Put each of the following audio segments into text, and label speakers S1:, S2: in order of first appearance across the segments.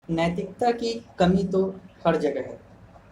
S1: नैतिकता की कमी तो हर जगह है,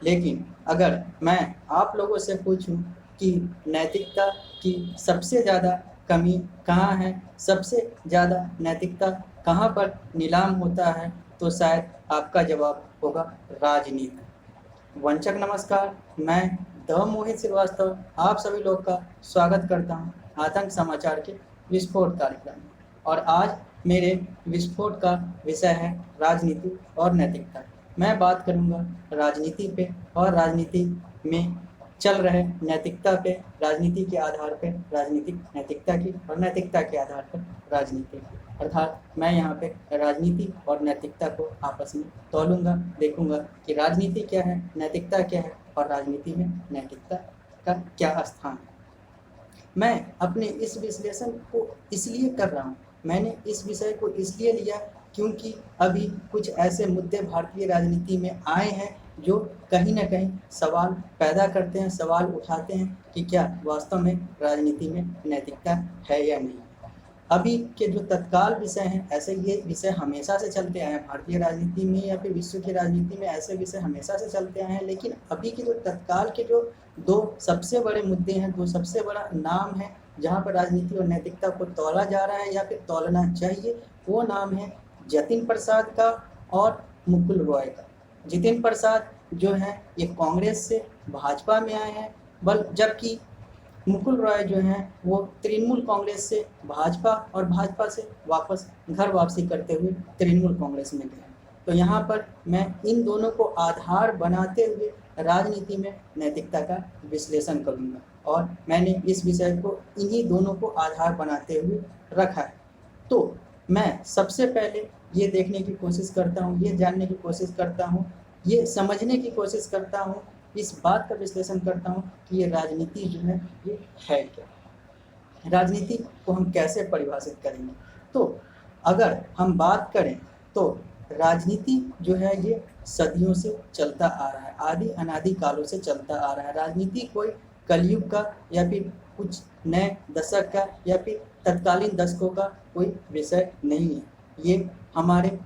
S1: लेकिन अगर मैं आप लोगों से पूछूं कि नैतिकता की सबसे ज़्यादा कमी कहाँ है, सबसे ज़्यादा नैतिकता कहाँ पर नीलाम होता है, तो शायद आपका जवाब होगा राजनीति। वंचक नमस्कार, मैं द मोहित श्रीवास्तव आप सभी लोग का स्वागत करता हूं आतंक समाचार के विस्फोट कार्यक्रम में। और आज मेरे विस्फोट का विषय है राजनीति और नैतिकता। मैं बात करूंगा राजनीति पे और राजनीति में चल रहे नैतिकता पे, राजनीति के आधार पे राजनीतिक नैतिकता की, और नैतिकता के आधार पर राजनीति की। अर्थात मैं यहाँ पे राजनीति और नैतिकता को आपस में तौलूंगा, देखूंगा कि राजनीति क्या है, नैतिकता क्या है और राजनीति में नैतिकता का क्या स्थान है। मैं अपने इस विश्लेषण को इसलिए कर रहा हूँ, मैंने इस विषय को इसलिए लिया क्योंकि अभी कुछ ऐसे मुद्दे भारतीय राजनीति में आए हैं जो कहीं ना कहीं सवाल पैदा करते हैं, सवाल उठाते हैं कि क्या वास्तव में राजनीति में नैतिकता है या नहीं। अभी के जो तत्काल विषय हैं, ऐसे ये विषय हमेशा से चलते आए हैं भारतीय राजनीति में या फिर विश्व की राजनीति में, ऐसे विषय हमेशा से चलते आए हैं। लेकिन अभी के जो तत्काल के जो दो सबसे बड़े मुद्दे हैं, दो सबसे बड़ा नाम है जहाँ पर राजनीति और नैतिकता को तौला जा रहा है या फिर तौलना चाहिए, वो नाम है जतिन प्रसाद का और मुकुल रॉय का। जितिन प्रसाद जो है ये कांग्रेस से भाजपा में आए हैं, जबकि मुकुल रॉय जो हैं वो तृणमूल कांग्रेस से भाजपा और भाजपा से वापस घर वापसी करते हुए तृणमूल कांग्रेस में गए। तो यहाँ पर मैं इन दोनों को आधार बनाते हुए राजनीति में नैतिकता का विश्लेषण करूँगा, और मैंने इस विषय को इन्हीं दोनों को आधार बनाते हुए रखा है। तो मैं सबसे पहले ये देखने की कोशिश करता हूँ, ये जानने की कोशिश करता हूँ, ये समझने की कोशिश करता हूँ, इस बात का विश्लेषण करता हूँ कि ये राजनीति जो है ये है क्या, राजनीति को हम कैसे परिभाषित करेंगे। तो अगर हम बात करें तो राजनीति जो है ये सदियों से चलता आ रहा है, आदि अनादि कालों से चलता आ रहा है। राजनीति कोई कलयुग का या फिर कुछ नए दशक का या फिर तत्कालीन दशकों का कोई विषय नहीं है। ये हमारे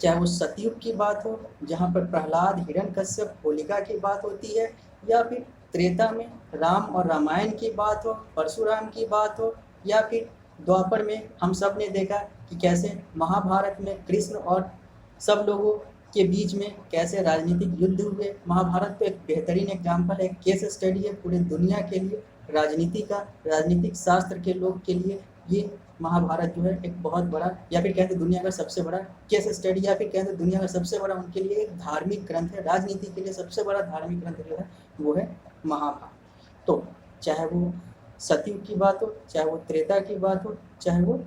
S1: चाहे वो सतयुग की बात हो जहाँ पर प्रहलाद, हिरण्यकश्यप, होलिका की बात होती है, या फिर त्रेता में राम और रामायण की बात हो, परशुराम की बात हो, या फिर द्वापर में हम सब ने देखा कि कैसे महाभारत में कृष्ण और सब लोगों के बीच में कैसे राजनीतिक युद्ध हुए। महाभारत तो एक बेहतरीन एग्जाम्पल है, केस स्टडी है पूरी दुनिया के लिए राजनीति का, राजनीतिक शास्त्र के लोग के लिए ये महाभारत जो है एक बहुत बड़ा, या फिर कहते दुनिया का सबसे बड़ा केस स्टडी, या फिर कहते दुनिया का सबसे बड़ा उनके लिए एक धार्मिक ग्रंथ है। राजनीति के लिए सबसे बड़ा धार्मिक ग्रंथ जो है वो है महाभारत। तो चाहे वो सतयुग की बात हो, चाहे वो त्रेता की बात हो, चाहे वो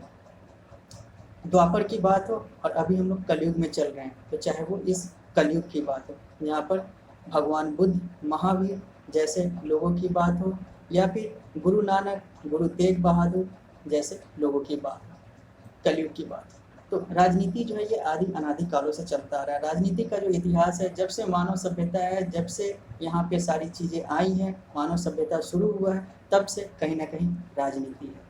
S1: द्वापर की बात हो, और अभी हम लोग कलयुग में चल रहे हैं तो चाहे वो इस कलयुग की बात हो, यहाँ पर भगवान बुद्ध, महावीर जैसे लोगों की बात हो, या फिर गुरु नानक, गुरु तेग बहादुर जैसे लोगों की बात, कलयुग की बात। तो राजनीति जो है ये आदि अनादि कालों से चलता आ रहा है। राजनीति का जो इतिहास है, जब से मानव सभ्यता है, जब से यहाँ पे सारी चीज़ें आई हैं, मानव सभ्यता शुरू हुआ है, तब से कहीं ना कहीं राजनीति है।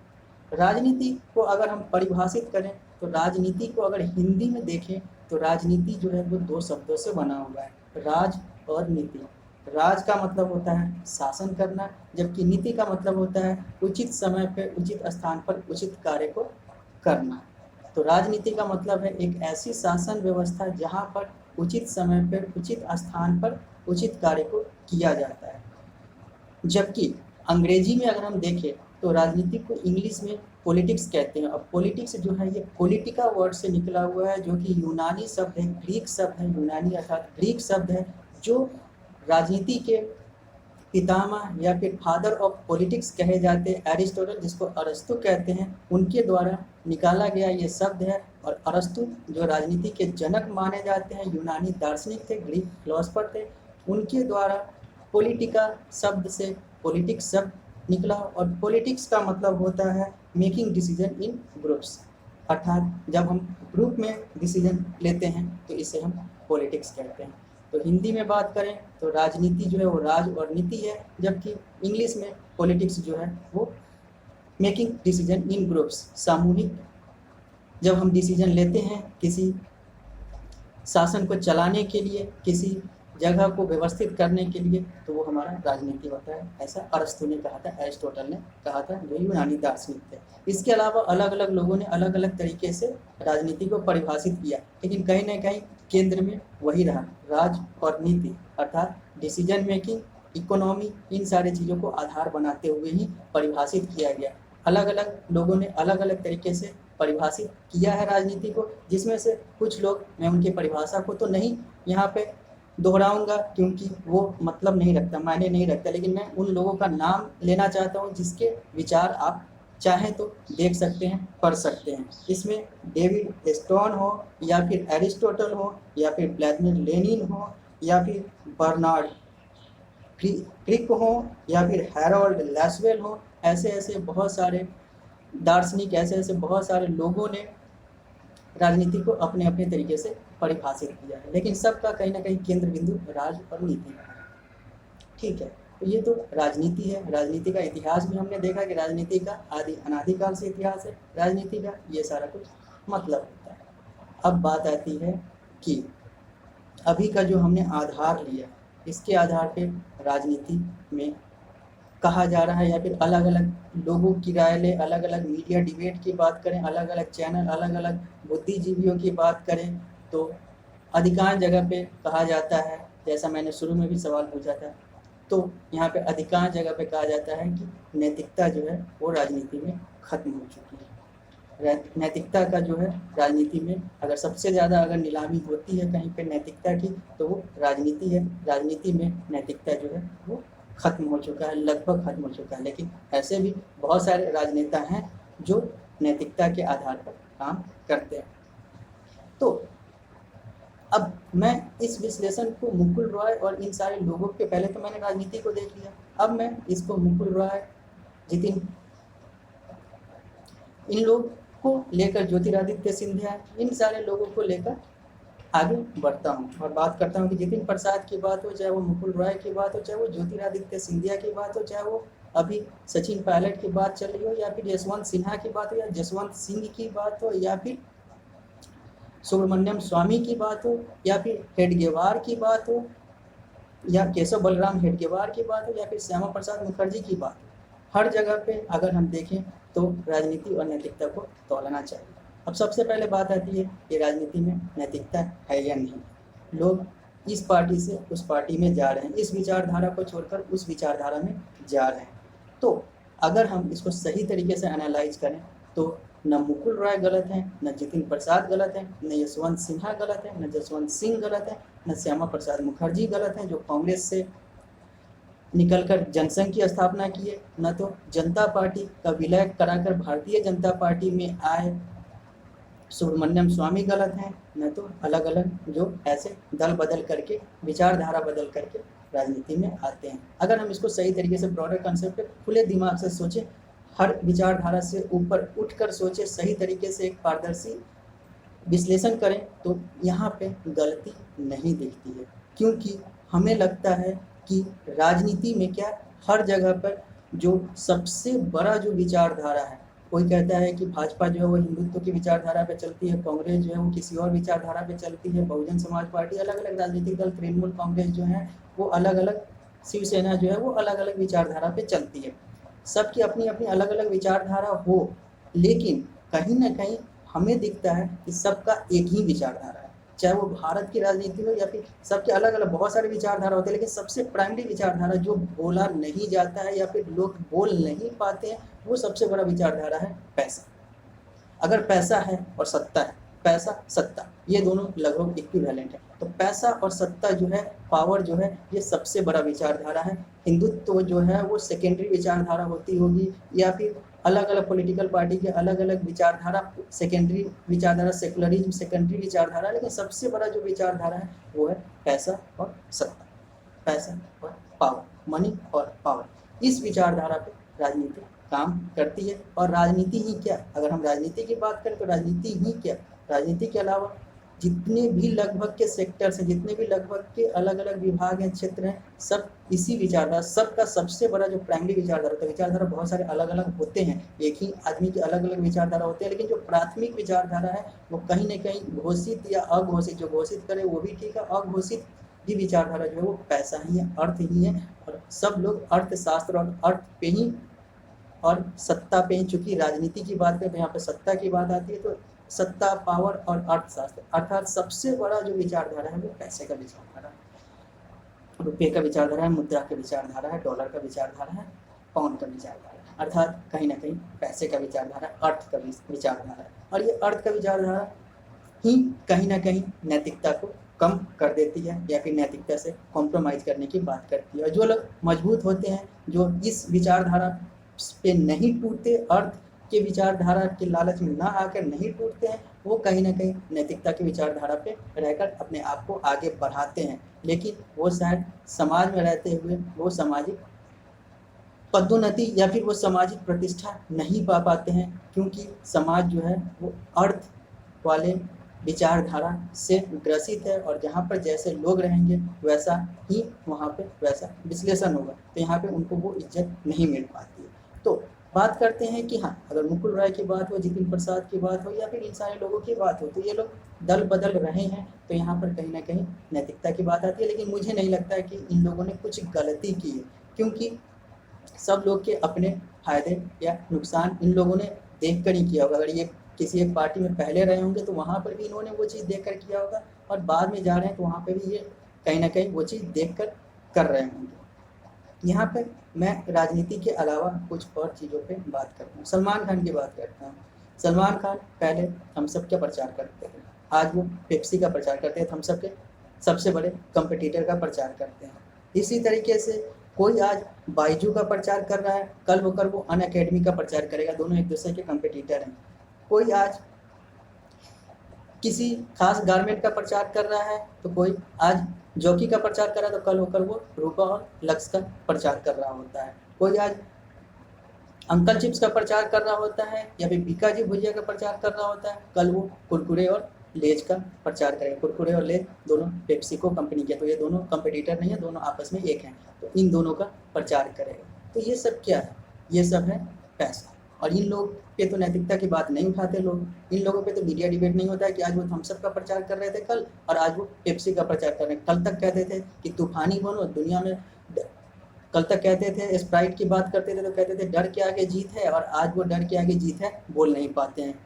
S1: राजनीति को अगर हम परिभाषित करें तो राजनीति को अगर हिंदी में देखें तो राजनीति जो है वो दो शब्दों से बना हुआ है, राज और नीति। राज का मतलब होता है शासन करना, जबकि नीति का मतलब होता है उचित समय पर उचित स्थान पर उचित कार्य को करना। तो राजनीति का मतलब है एक ऐसी शासन व्यवस्था जहां पर उचित समय पर उचित स्थान पर उचित कार्य को किया जाता है। जबकि अंग्रेजी में अगर हम देखें तो राजनीति को इंग्लिश में पॉलिटिक्स कहते हैं। अब पॉलिटिक्स जो है ये पॉलिटिका वर्ड से निकला हुआ है, जो कि यूनानी शब्द है, ग्रीक शब्द है, यूनानी अर्थात ग्रीक शब्द है, जो राजनीति के पितामह या फिर फादर ऑफ पॉलिटिक्स कहे जाते हैं एरिस्टोटल, जिसको अरस्तु कहते हैं, उनके द्वारा निकाला गया ये शब्द है। और अरस्तु जो राजनीति के जनक माने जाते हैं, यूनानी दार्शनिक थे, ग्रीक फिलोसफर थे, उनके द्वारा पॉलिटिका शब्द से पॉलिटिक्स शब्द निकला। और पॉलिटिक्स का मतलब होता है मेकिंग डिसीजन इन ग्रुप्स, अर्थात जब हम ग्रुप में डिसीजन लेते हैं तो इसे हम पॉलिटिक्स कहते हैं। तो हिंदी में बात करें तो राजनीति जो है वो राज और नीति है, जबकि इंग्लिश में पॉलिटिक्स जो है वो मेकिंग डिसीजन इन ग्रुप्स, सामूहिक जब हम डिसीजन लेते हैं किसी शासन को चलाने के लिए, किसी जगह को व्यवस्थित करने के लिए, तो वो हमारा राजनीति होता है। ऐसा अरस्तु ने कहा था, एरिस्टोटल ने कहा था, जो यूनानी दार्शनिक थे। इसके अलावा अलग अलग लोगों ने अलग अलग तरीके से राजनीति को परिभाषित किया, लेकिन कहीं ना कहीं केंद्र में वही रहा, राज और नीति, अर्थात डिसीजन मेकिंग, इकोनॉमी, इन सारी चीज़ों को आधार बनाते हुए ही परिभाषित किया गया। अलग अलग लोगों ने अलग अलग तरीके से परिभाषित किया है राजनीति को, जिसमें से कुछ लोग, मैं उनकी परिभाषा को तो नहीं यहाँ पे दोहराऊंगा क्योंकि वो मतलब नहीं रखता, मायने नहीं रखता, लेकिन मैं उन लोगों का नाम लेना चाहता हूँ जिसके विचार आप चाहें तो देख सकते हैं, पढ़ सकते हैं। इसमें डेविड स्टोन हो, या फिर एरिस्टोटल हो, या फिर व्लादिमीर लेनिन हो, या फिर बर्नार्ड क्रिक हो, या फिर हैरोल्ड लैसवेल हो, ऐसे ऐसे बहुत सारे दार्शनिक, ऐसे ऐसे बहुत सारे लोगों ने राजनीति को अपने अपने तरीके से परिभाषित किया है, लेकिन सबका कहीं ना कहीं केंद्र बिंदु राज और नीति है। ठीक है, तो ये तो राजनीति है। राजनीति का इतिहास भी हमने देखा कि राजनीति का अनादिकाल से इतिहास है, राजनीति का ये सारा कुछ मतलब होता है। अब बात आती है कि अभी का जो हमने आधार लिया, इसके आधार पे राजनीति में कहा जा रहा है, या फिर अलग अलग लोगों की राय ले, अलग अलग मीडिया डिबेट की बात करें, अलग अलग चैनल, अलग अलग बुद्धिजीवियों की बात करें, तो अधिकांश जगह पे कहा जाता है, जैसा मैंने शुरू में भी सवाल पूछा था, तो यहाँ पे अधिकांश जगह पे कहा जाता है कि नैतिकता जो है वो राजनीति में ख़त्म हो चुकी है। नैतिकता का जो है राजनीति में, अगर सबसे ज़्यादा अगर नीलामी होती है कहीं पे नैतिकता की, तो वो राजनीति है। राजनीति में नैतिकता जो है वो ख़त्म हो चुका है, लगभग ख़त्म हो चुका है। लेकिन ऐसे भी बहुत सारे राजनेता हैं जो नैतिकता के आधार पर काम करते हैं। तो अब मैं इस विश्लेषण को मुकुल रॉय और इन सारे लोगों के, पहले तो मैंने राजनीति को देख लिया, अब मैं इसको मुकुल रॉय, जितिन, इन लोग को लेकर, ज्योतिरादित्य सिंधिया, इन सारे लोगों को लेकर आगे बढ़ता हूँ और बात करता हूँ कि जितिन प्रसाद की बात हो, चाहे वो मुकुल रॉय की बात हो, चाहे वो ज्योतिरादित्य सिंधिया की बात हो, चाहे वो अभी सचिन पायलट की बात चल रही हो, या फिर यशवंत सिन्हा की बात हो, या जसवंत सिंह की बात हो, या फिर सुब्रमण्यम स्वामी की बात हो, या फिर हेडगेवार की बात हो, या केशव बलराम हेडगेवार की बात हो, या फिर श्यामा प्रसाद मुखर्जी की बात हो, हर जगह पे अगर हम देखें तो राजनीति और नैतिकता को तोलना चाहिए। अब सबसे पहले बात आती है कि राजनीति में नैतिकता है या नहीं। लोग इस पार्टी से उस पार्टी में जा रहे हैं, इस विचारधारा को छोड़कर उस विचारधारा में जा रहे हैं। तो अगर हम इसको सही तरीके से एनालाइज करें तो न मुकुल रॉय गलत हैं, न जितिन प्रसाद गलत हैं, न यशवंत सिन्हा गलत हैं, न जसवंत सिंह गलत हैं, न श्यामा प्रसाद मुखर्जी गलत हैं जो कांग्रेस से निकलकर जनसंघ की स्थापना किए, न तो जनता पार्टी का विलय कराकर भारतीय जनता पार्टी में आए सुब्रमण्यम स्वामी गलत हैं, न तो अलग अलग जो ऐसे दल बदल करके, विचारधारा बदल करके राजनीति में आते हैं। अगर हम इसको सही तरीके से, ब्रॉडर कंसेप्ट खुले दिमाग से सोचें, हर विचारधारा से ऊपर उठकर सोचें, सही तरीके से एक पारदर्शी विश्लेषण करें, तो यहाँ पे गलती नहीं दिखती है। क्योंकि हमें लगता है कि राजनीति में क्या, हर जगह पर जो सबसे बड़ा जो विचारधारा है, कोई कहता है कि भाजपा जो है वो हिंदुत्व की विचारधारा पे चलती है, कांग्रेस जो है वो किसी और विचारधारा पे चलती है, बहुजन समाज पार्टी, अलग अलग राजनीतिक दल, तृणमूल कांग्रेस जो है वो अलग अलग, शिवसेना जो है वो अलग अलग विचारधारा पे चलती है। सबकी अपनी अपनी अलग अलग विचारधारा हो, लेकिन कहीं ना कहीं हमें दिखता है कि सबका एक ही विचारधारा है, चाहे वो भारत की राजनीति हो या फिर सबके अलग अलग बहुत सारे विचारधारा होते हैं, लेकिन सबसे प्राइमरी विचारधारा जो बोला नहीं जाता है या फिर लोग बोल नहीं पाते हैं, वो सबसे बड़ा विचारधारा है पैसा। अगर पैसा है और सत्ता है, पैसा सत्ता ये दोनों लगभग इक्विवेलेंट है, तो पैसा और सत्ता जो है, पावर जो है, ये सबसे बड़ा विचारधारा है। हिंदुत्व जो है वो सेकेंडरी विचारधारा होती होगी, या फिर अलग अलग पॉलिटिकल पार्टी के अलग अलग विचारधारा, सेकेंडरी विचारधारा, सेकुलरिज्म सेकेंडरी विचारधारा, लेकिन सबसे बड़ा जो विचारधारा है वो है पैसा और सत्ता, पैसा और पावर, मनी और पावर। इस विचारधारा पे राजनीति काम करती है। और राजनीति ही क्या, अगर हम राजनीति की बात करें तो राजनीति ही क्या, राजनीति के अलावा जितने भी लगभग के सेक्टर्स हैं, जितने भी लगभग के अलग अलग विभाग हैं, क्षेत्र हैं, सब इसी विचारधारा, सबका सबसे बड़ा जो प्राइमरी विचारधारा होता है, विचारधारा बहुत सारे अलग अलग होते हैं, एक ही आदमी के अलग अलग विचारधारा होते हैं, लेकिन जो प्राथमिक विचारधारा है वो कहीं ना कहीं घोषित या अघोषित, जो घोषित करे वो भी ठीक है, अघोषित भी विचारधारा जो है वो पैसा ही है, अर्थ ही है। और सब लोग अर्थशास्त्र और अर्थ पे ही और सत्ता पे ही, चूंकि राजनीति की बात करें तो यहाँ पे सत्ता की बात आती है, तो सत्ता, पावर और अर्थशास्त्र, अर्थात सबसे बड़ा जो विचारधारा है वो पैसे का विचारधारा है, रुपये का विचारधारा है, मुद्रा का विचारधारा है, डॉलर का विचारधारा है, पाउंड का विचारधारा है, अर्थात कहीं ना कहीं पैसे का विचारधारा, अर्थ का विचारधारा है। और ये अर्थ का विचारधारा ही कहीं ना कहीं नैतिकता को कम कर देती है या फिर नैतिकता से कॉम्प्रोमाइज़ करने की बात करती है। और जो लोग मजबूत होते हैं, जो इस विचारधारा पे नहीं टूटते, अर्थ के विचारधारा के लालच में ना आकर नहीं टूटते हैं, वो कहीं ना कहीं नैतिकता की विचारधारा पे रहकर अपने आप को आगे बढ़ाते हैं। लेकिन वो शायद समाज में रहते हुए वो सामाजिक पदोन्नति या फिर वो सामाजिक प्रतिष्ठा नहीं पा पाते हैं, क्योंकि समाज जो है वो अर्थ वाले विचारधारा से ग्रसित है, और जहाँ पर जैसे लोग रहेंगे वैसा ही वहाँ पे वैसा विश्लेषण होगा, तो यहाँ पे उनको वो इज्जत नहीं मिल पाती है। तो बात करते हैं कि हाँ, अगर मुकुल राय की बात हो, जितिन प्रसाद की बात हो, या फिर इन सारे लोगों की बात हो, तो ये लोग दल बदल रहे हैं, तो यहाँ पर कहीं ना कहीं नैतिकता की बात आती है। लेकिन मुझे नहीं लगता है कि इन लोगों ने कुछ गलती की है, क्योंकि सब लोग के अपने फायदे या नुकसान इन लोगों ने देख कर ही किया होगा। अगर ये किसी एक पार्टी में पहले रहे होंगे तो वहाँ पर भी इन्होंने वो चीज़ देख कर किया होगा, और बाद में जा रहे हैं तो वहाँ पर भी ये कहीं ना कहीं वो चीज़ देख कर रहे होंगे। यहाँ पर मैं राजनीति के अलावा कुछ और चीज़ों पे बात करता हूँ। सलमान खान की बात करता हूँ। सलमान खान पहले हम सब का प्रचार करते थे, आज वो पेप्सी का प्रचार करते हैं, हम सब के सबसे बड़े कंपटीटर का प्रचार करते हैं। इसी तरीके से कोई आज बाइजू का प्रचार कर रहा है, कल होकर वो अनअकैडमी का प्रचार करेगा, दोनों एक दूसरे के कंपटीटर हैं। कोई आज किसी खास गारमेंट का प्रचार कर रहा है, तो कोई आज जॉकी का प्रचार कर रहा है, तो कल होकर वो रूपा और लक्स का प्रचार कर रहा होता है। कोई आज अंकल चिप्स का प्रचार कर रहा होता है, या फिर बीकाजी भुजिया का प्रचार कर रहा होता है, कल वो कुरकुरे और लेज का प्रचार करेगा। कुरकुरे और लेज दोनों पेप्सी को कंपनी के, तो ये दोनों कंपटीटर नहीं है, दोनों आपस में एक हैं, तो इन दोनों का प्रचार करेगा। तो ये सब क्या है? ये सब है पैसा। और इन लोग पे तो नैतिकता की बात नहीं उठाते लोग। इन लोगों पे तो मीडिया डिबेट नहीं होता है कि आज वो थम्स अप का प्रचार कर रहे थे कल, और आज वो पेप्सी का प्रचार कर रहे हैं। कल तक कहते थे कि तूफानी बनो दुनिया में, कल तक कहते थे स्प्राइट की बात करते थे तो कहते थे डर के आगे जीत है, और आज वो डर के आगे जीत है बोल नहीं पाते हैं।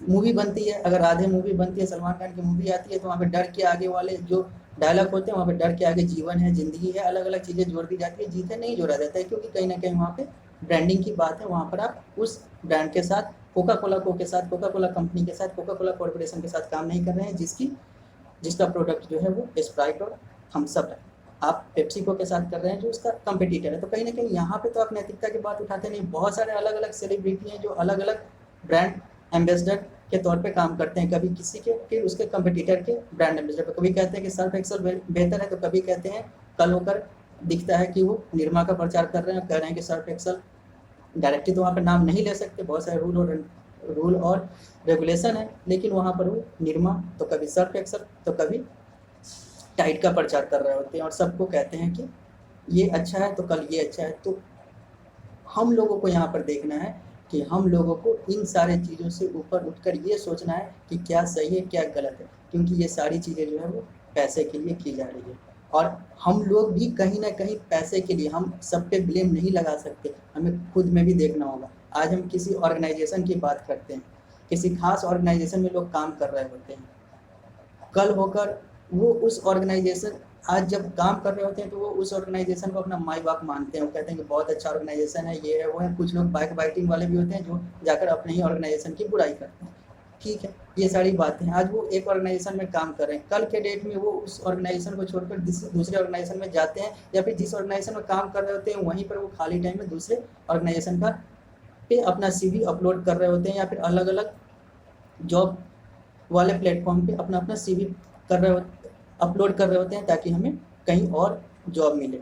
S1: मूवी बनती है, अगर राधे मूवी बनती है, सलमान खान की मूवी आती है, तो वहाँ पे डर के आगे वाले जो डायलॉग होते हैं, वहाँ पे डर के आगे जीवन है, जिंदगी है, अलग अलग चीज़ें जोड़ दी जाती है, जीत है नहीं जोड़ा जाता है, क्योंकि कहीं ना कहीं वहाँ पे ब्रांडिंग की बात है। वहाँ पर आप उस ब्रांड के साथ, कोका कोला कंपनी के साथ, कोका कोला कॉर्पोरेशन के साथ काम नहीं कर रहे हैं, जिसका प्रोडक्ट जो है वो स्प्राइट और थम्स अप है। आप पेप्सिको के साथ कर रहे हैं जो उसका कंपटीटर है। तो कहीं ना कहीं यहाँ पे तो आप नैतिकता की बात उठाते नहीं। बहुत सारे अलग अलग सेलिब्रिटी हैं जो अलग अलग ब्रांड एम्बेसडर के तौर पे काम करते हैं, कभी किसी के, फिर उसके कंपटीटर के ब्रांड एम्बेसडर पे। कभी कहते हैं कि सर्फ एक्सल बेहतर है, तो कभी कहते हैं, कल होकर दिखता है कि वो निरमा का प्रचार कर रहे हैं, कह रहे हैं कि सर्फ एक्सल, डायरेक्टली तो वहाँ पर नाम नहीं ले सकते, बहुत सारे रूल और रेगुलेशन है, लेकिन वहाँ पर वो निरमा, तो कभी सर्फ एक्सल, तो कभी टाइट का प्रचार कर रहे होते हैं, और सबको कहते हैं कि ये अच्छा है तो कल ये अच्छा है। तो हम लोगों को यहाँ पर देखना है कि हम लोगों को इन सारे चीज़ों से ऊपर उठकर ये सोचना है कि क्या सही है क्या गलत है, क्योंकि ये सारी चीज़ें जो है वो पैसे के लिए की जा रही है। और हम लोग भी कहीं ना कहीं पैसे के लिए, हम सब पे ब्लेम नहीं लगा सकते, हमें खुद में भी देखना होगा। आज हम किसी ऑर्गेनाइजेशन की बात करते हैं, किसी खास ऑर्गेनाइजेशन में लोग काम कर रहे होते हैं, कल होकर वो उस ऑर्गेनाइजेशन, आज जब काम कर रहे होते हैं तो वो उस ऑर्गेनाइजेशन को अपना माई बाप मानते हैं, वो कहते हैं कि बहुत अच्छा ऑर्गेनाइजेशन है, ये है वो है। कुछ लोग बैक बाइटिंग वाले भी होते हैं जो जाकर अपने ही ऑर्गेनाइजेशन की बुराई करते हैं। ठीक है, ये सारी बातें हैं। आज वो एक ऑर्गेनाइजेशन में काम कर रहे हैं, कल के डेट में वो उस ऑर्गेनाइजेशन को छोड़कर दूसरे ऑर्गेनाइजेशन में जाते हैं, या फिर जिस ऑर्गेनाइजेशन में काम कर रहे होते हैं वहीं पर वो खाली टाइम में दूसरे ऑर्गेनाइजेशन का पे अपना CV अपलोड कर रहे होते हैं, या फिर अलग अलग जॉब वाले प्लेटफॉर्म पे अपना CV अपलोड कर रहे होते हैं, ताकि हमें कहीं और जॉब मिले।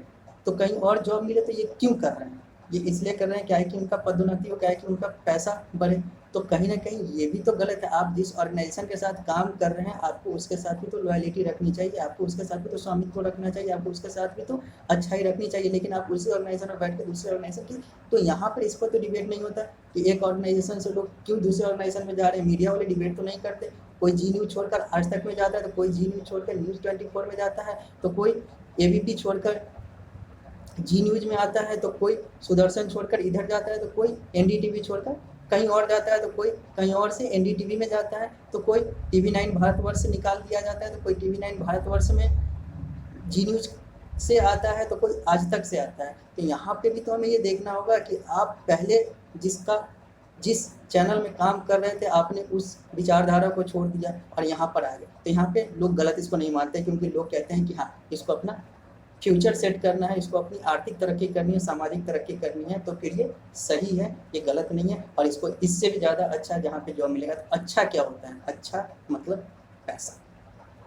S1: तो कहीं और जॉब मिले तो ये क्यों कर रहे हैं? ये इसलिए कर रहे हैं क्या है कि उनका पदोन्नति हो, क्या है कि उनका पैसा बढ़े। तो कहीं ना कहीं ये भी तो गलत है। आप जिस ऑर्गेनाइजेशन के साथ काम कर रहे हैं आपको उसके साथ भी तो लॉयल्टी रखनी चाहिए, आपको उसके साथ भी तो स्वामित्व रखना चाहिए, आपको उसके साथ भी तो अच्छाई रखनी चाहिए। लेकिन आप उसी ऑर्गेनाइजेशन में बैठ के दूसरे ऑर्गेनाइजेशन की, तो यहाँ पर इस पर तो डिबेट नहीं होता कि एक ऑर्गेनाइजेशन से लोग क्यों दूसरे ऑर्गेनाइजेशन में जा रहे हैं। मीडिया वाले डिबेट तो नहीं करते, कोई जी न्यूज़ छोड़कर आज तक में जाता है, तो कोई जी न्यूज़ छोड़कर News24 में जाता है, तो कोई ABP छोड़कर जी न्यूज़ में आता है, तो कोई सुदर्शन छोड़कर इधर जाता है, तो कोई NDTV छोड़कर कहीं और जाता है, तो कोई कहीं और से NDTV में जाता है, तो कोई TV9 भारतवर्ष से निकाल दिया जाता है, तो कोई TV9 भारतवर्ष में जी न्यूज़ से आता है, तो कोई आज तक से आता है। तो यहाँ पे भी तो हमें ये देखना होगा कि आप पहले जिस चैनल में काम कर रहे थे आपने उस विचारधारा को छोड़ दिया और यहाँ पर आ गए। तो यहाँ पे लोग गलत इसको नहीं मानते, क्योंकि लोग कहते हैं कि हाँ इसको अपना फ्यूचर सेट करना है, इसको अपनी आर्थिक तरक्की करनी है, सामाजिक तरक्की करनी है, तो फिर ये सही है, ये गलत नहीं है। और इसको इससे भी ज़्यादा अच्छा जहाँ पे जॉब मिलेगा। तो अच्छा क्या होता है? अच्छा मतलब पैसा।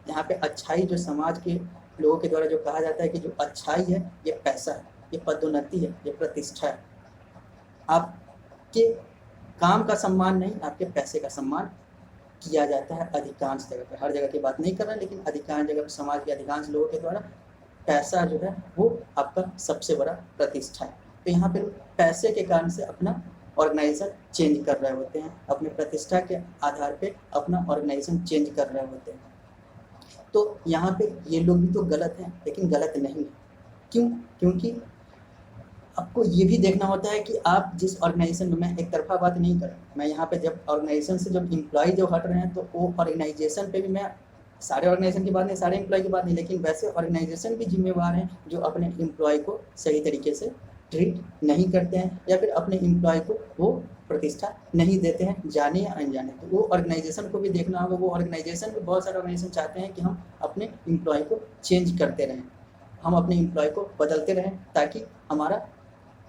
S1: यहाँ पे अच्छाई जो समाज के लोगों के द्वारा जो कहा जाता है कि जो अच्छाई है ये पैसा है, ये पदोन्नति है, ये प्रतिष्ठा है। आपके काम का सम्मान नहीं, आपके पैसे का सम्मान किया जाता है अधिकांश जगह पर। हर जगह की बात नहीं कर रहा, लेकिन अधिकांश जगह पर समाज के अधिकांश लोगों के द्वारा पैसा जो है वो आपका सबसे बड़ा प्रतिष्ठा है। तो यहाँ पे पैसे के कारण से अपना ऑर्गेनाइजेशन चेंज कर रहे होते हैं, अपने प्रतिष्ठा के आधार पे अपना ऑर्गेनाइजेशन चेंज कर रहे होते हैं। तो यहाँ पे ये लोग भी तो गलत हैं, लेकिन गलत नहीं है। क्यों? क्योंकि आपको ये भी देखना होता है कि आप जिस ऑर्गेनाइजेशन में, मैं एक तरफा बात नहीं कर रहा, मैं यहाँ पे जब ऑर्गेनाइजेशन से जब एम्प्लॉय जो हट रहे हैं तो वो ऑर्गेनाइजेशन पे भी, मैं सारे ऑर्गेनाइजेशन की बात नहीं, सारे एम्प्लॉय की बात नहीं, लेकिन वैसे ऑर्गेनाइजेशन भी जिम्मेवार हैं जो अपने एम्प्लॉय को सही तरीके से ट्रीट नहीं करते हैं या फिर अपने एम्प्लॉय को वो प्रतिष्ठा नहीं देते हैं, जाने या अनजाने। तो वो ऑर्गेनाइजेशन को भी देखना होगा। वो ऑर्गेनाइजेशन भी, बहुत सारे ऑर्गेनाइजेशन चाहते हैं कि हम अपने एम्प्लॉय को चेंज करते रहें, हम अपने एम्प्लॉय को बदलते रहें, ताकि हमारा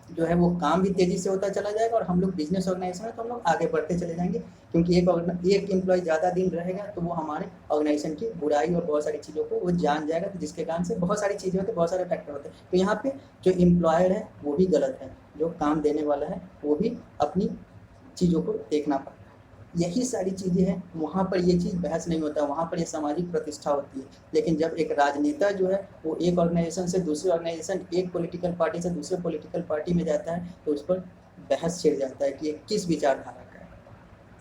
S1: जो है वो काम भी तेज़ी से होता चला जाएगा और हम लोग बिजनेस ऑर्गेनाइजेशन है तो हम लोग आगे बढ़ते चले जाएंगे। क्योंकि एक एम्प्लॉय ज़्यादा दिन रहेगा तो वो हमारे ऑर्गेनाइजेशन की बुराई और बहुत सारी चीज़ों को वो जान जाएगा, तो जिसके कारण से बहुत सारी चीज़ें होती हैं, बहुत सारे फैक्टर होते हैं। तो यहाँ पे जो एम्प्लॉयर है वो भी गलत है, जो काम देने वाला है वो भी अपनी चीज़ों को देखना पड़ता है। यही सारी चीज़ें हैं, वहाँ पर ये चीज़ बहस नहीं होता, वहाँ पर ये सामाजिक प्रतिष्ठा होती है। लेकिन जब एक राजनेता जो है वो एक ऑर्गेनाइजेशन से दूसरे ऑर्गेनाइजेशन, एक पॉलिटिकल पार्टी से दूसरे पॉलिटिकल पार्टी में जाता है तो उस पर बहस छिड़ जाता है कि ये किस विचारधारा का है।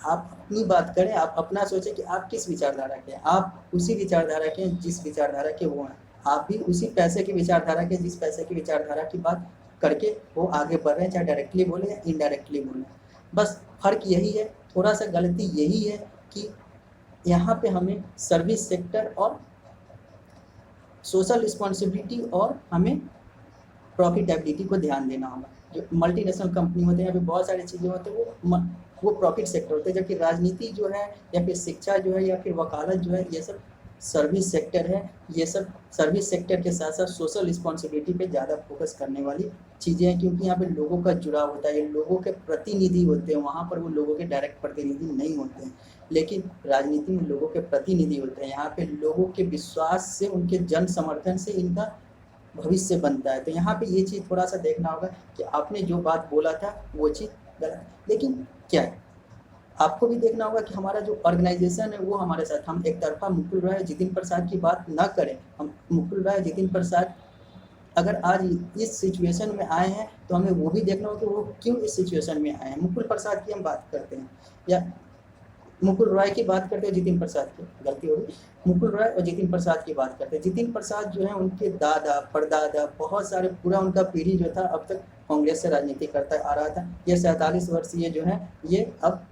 S1: आप अपनी बात करें, आप अपना सोचें कि आप किस विचारधारा के हैं। आप उसी विचारधारा के हैं जिस विचारधारा के वो हैं, आप भी उसी पैसे की विचारधारा के जिस पैसे की विचारधारा की बात करके वो आगे बढ़ रहे हैं, चाहे डायरेक्टली बोले या इनडायरेक्टली बोले। बस फर्क यही है, थोड़ा सा गलती यही है कि यहाँ पे हमें सर्विस सेक्टर और सोशल रिस्पॉन्सिबिलिटी और हमें प्रॉफिटेबिलिटी को ध्यान देना होगा। जो मल्टीनेशनल कंपनी होते हैं, अभी बहुत सारी चीज़ें होती हैं वो प्रॉफिट सेक्टर होते हैं, जबकि राजनीति जो है या फिर शिक्षा जो है या फिर वकालत जो है ये सब सर्विस सेक्टर है। ये सब सर्विस सेक्टर के साथ साथ सोशल रिस्पॉन्सिबिलिटी पे ज़्यादा फोकस करने वाली चीज़ें हैं, क्योंकि यहाँ पे लोगों का जुड़ाव होता है, ये लोगों के प्रतिनिधि होते हैं। वहाँ पर वो लोगों के डायरेक्ट प्रतिनिधि नहीं होते हैं, लेकिन राजनीति में लोगों के प्रतिनिधि होते हैं। यहाँ पे लोगों के विश्वास से, उनके जन समर्थन से इनका भविष्य बनता है। तो यहाँ पे ये चीज़ थोड़ा सा देखना होगा कि आपने जो बात बोला था वो चीज़ गलत है, लेकिन क्या है आपको भी देखना होगा कि हमारा जो ऑर्गेनाइजेशन है वो हमारे साथ, हम एक तरफा मुकुल राय जितिन प्रसाद की बात ना करें। हम मुकुल राय जितिन प्रसाद अगर आज इस सिचुएशन में आए हैं तो हमें वो भी देखना होगा कि वो क्यों इस सिचुएशन में आए हैं। मुकुल प्रसाद की हम बात करते हैं या मुकुल रॉय की बात करते हैं, जितिन प्रसाद की गलती होगी, मुकुल रॉय और जितिन प्रसाद की बात करते हैं। जितिन प्रसाद जो है उनके दादा परदादा बहुत सारे, पूरा उनका पीढ़ी जो था अब तक कांग्रेस से राजनीति करता आ रहा था। ये 47 वर्षीय जो है ये अब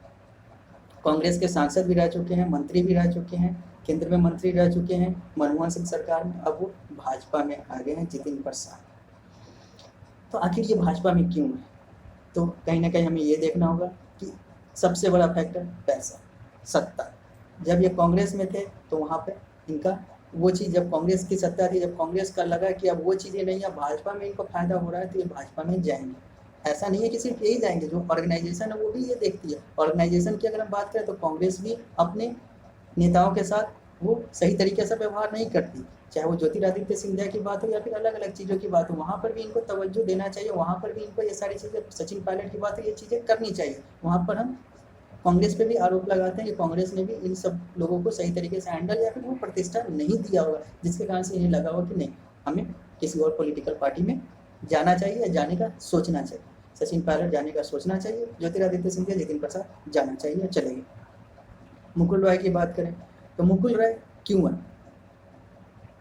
S1: कांग्रेस के सांसद भी रह चुके हैं, मंत्री भी रह चुके हैं, केंद्र में मंत्री रह चुके हैं मनमोहन सिंह सरकार में। अब वो भाजपा में आ गए हैं जितिन प्रसाद। तो आखिर ये भाजपा में क्यों है? तो कहीं ना कहीं हमें ये देखना होगा कि सबसे बड़ा फैक्टर पैसा, सत्ता। जब ये कांग्रेस में थे तो वहाँ पे इनका वो चीज़, जब कांग्रेस की सत्ता थी, जब कांग्रेस का लगा कि अब वो चीज़ें नहीं है, भाजपा में इनको फायदा हो रहा है तो ये भाजपा में जाएंगे। ऐसा नहीं है कि सिर्फ यही जाएंगे, जो ऑर्गेनाइजेशन है वो भी ये देखती है। ऑर्गेनाइजेशन की अगर हम बात करें तो कांग्रेस भी अपने नेताओं के साथ वो सही तरीके से व्यवहार नहीं करती, चाहे वो ज्योतिरादित्य सिंधिया की बात हो या फिर अलग अलग चीज़ों की बात हो, वहाँ पर भी इनको तवज्जो देना चाहिए। वहाँ पर भी इनको ये सारी चीज़ें, सचिन पायलट की बात है, ये चीज़ें करनी चाहिए। वहाँ पर हम कांग्रेस पे भी आरोप लगाते हैं कि कांग्रेस ने भी इन सब लोगों को सही तरीके से हैंडल या फिर वो प्रतिष्ठा नहीं दिया होगा, जिसके कारण से इन्हें लगा हो कि नहीं, हमें किसी और पॉलिटिकल पार्टी में जाना चाहिए, जाने का सोचना चाहिए। सचिन पायलट जाने का सोचना चाहिए, ज्योतिरादित्य सिंधिया, जितिन प्रसाद जाना चाहिए, चलेंगे। मुकुल रॉय की बात करें तो मुकुल रॉय क्यों है?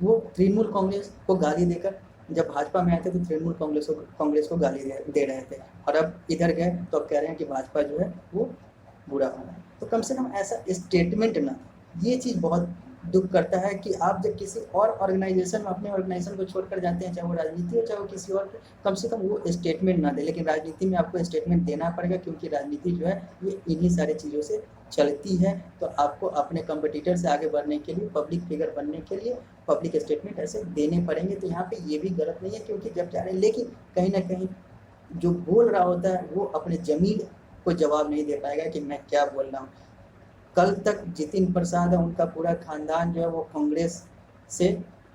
S1: वो तृणमूल कांग्रेस को गाली देकर, जब भाजपा में आए थे तो तृणमूल कांग्रेस को गाली दे रहे थे, और अब इधर गए तो अब कह रहे हैं कि भाजपा जो है वो बुरा होना है। तो कम से कम ऐसा स्टेटमेंट ना, ये चीज़ बहुत दुख करता है कि आप जब किसी और ऑर्गेनाइजेशन में अपने ऑर्गेनाइजेशन को छोड़कर जाते हैं, चाहे वो राजनीति हो चाहे वो किसी और, कम से कम वो स्टेटमेंट ना दे। लेकिन राजनीति में आपको स्टेटमेंट देना पड़ेगा, क्योंकि राजनीति जो है ये इन्हीं सारी चीज़ों से चलती है। तो आपको अपने कंपटीटर से आगे बढ़ने के लिए, पब्लिक फिगर बनने के लिए पब्लिक स्टेटमेंट ऐसे देने पड़ेंगे। तो यहाँ पे ये भी गलत नहीं है, क्योंकि जब जा रहे हैं, लेकिन कहीं ना कहीं जो बोल रहा होता है वो अपने ज़मीर को जवाब नहीं दे पाएगा कि मैं क्या बोल रहा हूँ। कल तक जितिन प्रसाद और उनका पूरा खानदान जो है वो कांग्रेस से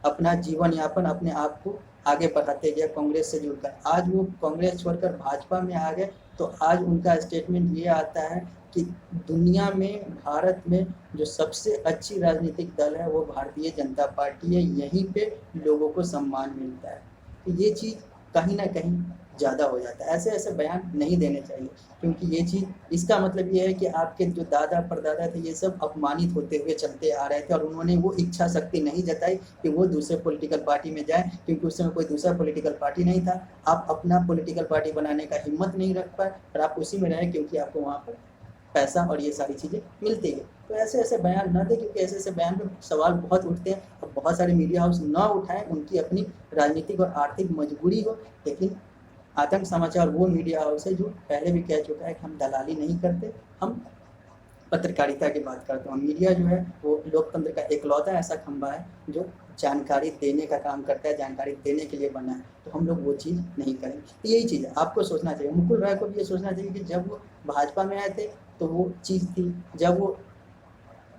S1: अपना जीवन यापन, अपने आप को आगे बढ़ाते गया कांग्रेस से जुड़कर। आज वो कांग्रेस छोड़कर भाजपा में आ गए, तो आज उनका स्टेटमेंट ये आता है कि दुनिया में, भारत में जो सबसे अच्छी राजनीतिक दल है वो भारतीय जनता पार्टी है, यहीं पे लोगों को सम्मान मिलता है। तो ये चीज़ कहीं ना कहीं ज़्यादा हो जाता है, ऐसे ऐसे बयान नहीं देने चाहिए, क्योंकि ये चीज़, इसका मतलब ये है कि आपके जो दादा परदादा थे ये सब अपमानित होते हुए चलते आ रहे थे, और उन्होंने वो इच्छा शक्ति नहीं जताई कि वो दूसरे पॉलिटिकल पार्टी में जाए, क्योंकि उस समय कोई दूसरा पॉलिटिकल पार्टी नहीं था। आप अपना पॉलिटिकल पार्टी बनाने का हिम्मत नहीं रख पाए, और आप उसी में रहे क्योंकि आपको वहाँ पर पैसा और ये सारी चीज़ें मिलती है। तो ऐसे ऐसे बयान ना दें, क्योंकि ऐसे ऐसे बयान पे सवाल बहुत उठते हैं। अब बहुत सारे मीडिया हाउस ना उठाएं, उनकी अपनी राजनीतिक और आर्थिक मजबूरी हो, लेकिन आतंक समाचार वो मीडिया हाउस है जो पहले भी कह चुका है कि हम दलाली नहीं करते, हम पत्रकारिता की बात करते हैं। मीडिया जो है वो लोकतंत्र का इकलौता ऐसा खंभा है जो जानकारी देने का काम करता है, जानकारी देने के लिए बना है। तो हम लोग वो चीज़ नहीं करेंगे। तो यही चीज़ है, आपको सोचना चाहिए। मुकुल रॉय को भी ये सोचना चाहिए कि जब वो भाजपा में आए थे तो वो चीज़ थी, जब वो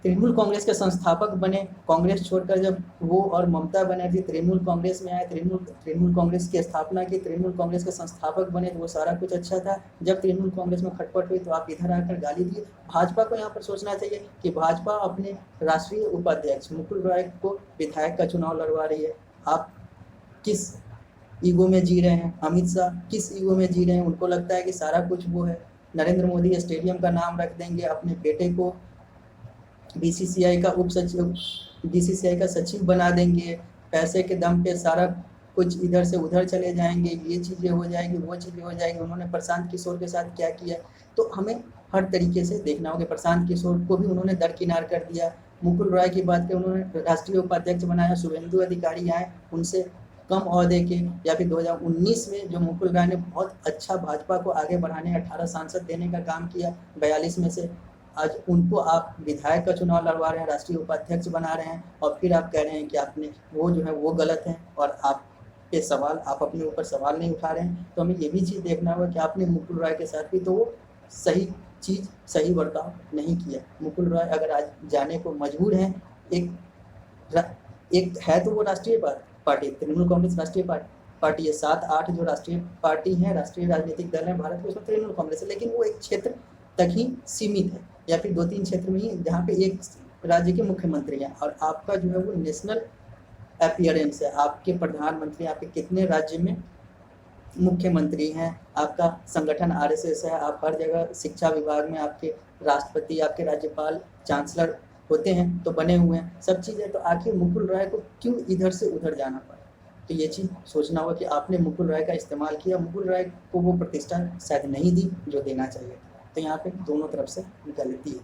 S1: तृणमूल कांग्रेस के संस्थापक बने, कांग्रेस छोड़कर जब वो और ममता बनर्जी तृणमूल कांग्रेस में आए, तृणमूल कांग्रेस की स्थापना की, तृणमूल कांग्रेस के संस्थापक बने, तो वो सारा कुछ अच्छा था। जब तृणमूल कांग्रेस में खटपट हुई तो आप इधर आकर गाली दिए। भाजपा को यहाँ पर सोचना चाहिए कि भाजपा अपने राष्ट्रीय उपाध्यक्ष मुकुल रॉय को विधायक का चुनाव लड़वा रही है। आप किस ईगो में जी रहे हैं? अमित शाह किस ईगो में जी रहे हैं? उनको लगता है कि सारा कुछ वो है। नरेंद्र मोदी स्टेडियम का नाम रख देंगे, अपने बेटे को बीसीसीआई का बीसीसीआई का सचिव बना देंगे, पैसे के दम पे सारा कुछ इधर से उधर चले जाएंगे, ये चीज़ें हो जाएंगी, वो चीज़ें हो जाएंगी। उन्होंने प्रशांत किशोर के साथ क्या किया, तो हमें हर तरीके से देखना होगा। प्रशांत किशोर को भी उन्होंने दरकिनार कर दिया। मुकुल रॉय की बात करें, उन्होंने राष्ट्रीय उपाध्यक्ष बनाया, शुभेंदु अधिकारी आए, उनसे कम ओहदे के, या फिर 2019 में जो मुकुल रॉय ने बहुत अच्छा भाजपा को आगे बढ़ाने, 18 सांसद देने का काम किया 42 में से, आज उनको आप विधायक का चुनाव लड़वा रहे हैं, राष्ट्रीय उपाध्यक्ष बना रहे हैं, और फिर आप कह रहे हैं कि आपने वो जो है वो गलत है, और आप पे सवाल, आप अपने ऊपर सवाल नहीं उठा रहे हैं। तो हमें ये भी चीज़ देखना होगा कि आपने मुकुल रॉय के साथ भी तो वो सही चीज़, सही बर्ताव नहीं किया। मुकुल रॉय अगर आज जाने को मजबूर हैं, एक है तो वो राष्ट्रीय पार्टी, तृणमूल कांग्रेस राष्ट्रीय पार्टी है। 7-8 जो राष्ट्रीय पार्टी हैं, राष्ट्रीय राजनीतिक दल हैं भारत के, उसमें तृणमूल कांग्रेस है, लेकिन वो एक क्षेत्र तक ही सीमित है, या फिर 2-3 क्षेत्र में ही, जहाँ पे एक राज्य के मुख्यमंत्री हैं, और आपका जो है वो नेशनल अपीयरेंस है। आपके प्रधानमंत्री, आपके कितने राज्य में मुख्यमंत्री हैं, आपका संगठन आरएसएस है, आप हर जगह शिक्षा विभाग में आपके राष्ट्रपति, आपके राज्यपाल, चांसलर होते हैं, तो बने हुए हैं, सब चीज़ें। तो आखिर मुकुल रॉय को क्यों इधर से उधर जाना पड़ा? तो ये चीज़ सोचना होगा कि आपने मुकुल रॉय का इस्तेमाल किया, मुकुल रॉय को वो प्रतिष्ठा शायद नहीं दी जो देना चाहिए। तो यहाँ पे दोनों तरफ से गलती है,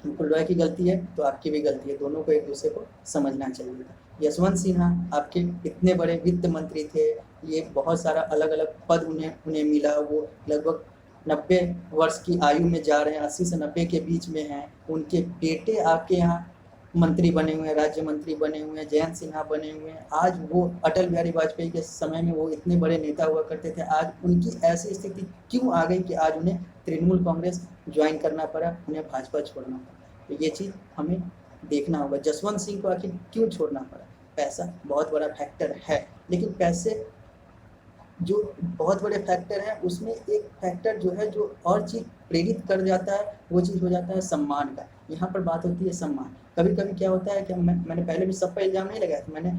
S1: मुकुल रॉय की गलती है तो आपकी भी गलती है, दोनों को एक दूसरे को समझना चाहिए। यशवंत सिन्हा आपके इतने बड़े वित्त मंत्री थे, ये बहुत सारा अलग अलग पद उन्हें मिला, वो लगभग 90 वर्ष की आयु में जा रहे हैं, 80 से 90 के बीच में हैं। उनके बेटे आपके यहाँ मंत्री बने हुए हैं, राज्य मंत्री बने हुए हैं, जयंत सिन्हा बने हुए हैं। आज वो अटल बिहारी वाजपेयी के समय में वो इतने बड़े नेता हुआ करते थे, आज उनकी ऐसी स्थिति क्यों आ गई कि आज उन्हें तृणमूल कांग्रेस ज्वाइन करना पड़ा, उन्हें भाजपा छोड़ना पड़ा? तो ये चीज़ हमें देखना होगा। जसवंत सिंह को आखिर क्यों छोड़ना पड़ा? पैसा बहुत बड़ा फैक्टर है, लेकिन पैसे जो बहुत बड़े फैक्टर हैं, उसमें एक फैक्टर जो है, जो और चीज़ प्रेरित कर जाता है वो चीज़ हो जाता है सम्मान का। यहाँ पर बात होती है सम्मान। कभी कभी क्या होता है कि मैंने पहले भी सब पर इल्ज़ाम नहीं लगाया था, मैंने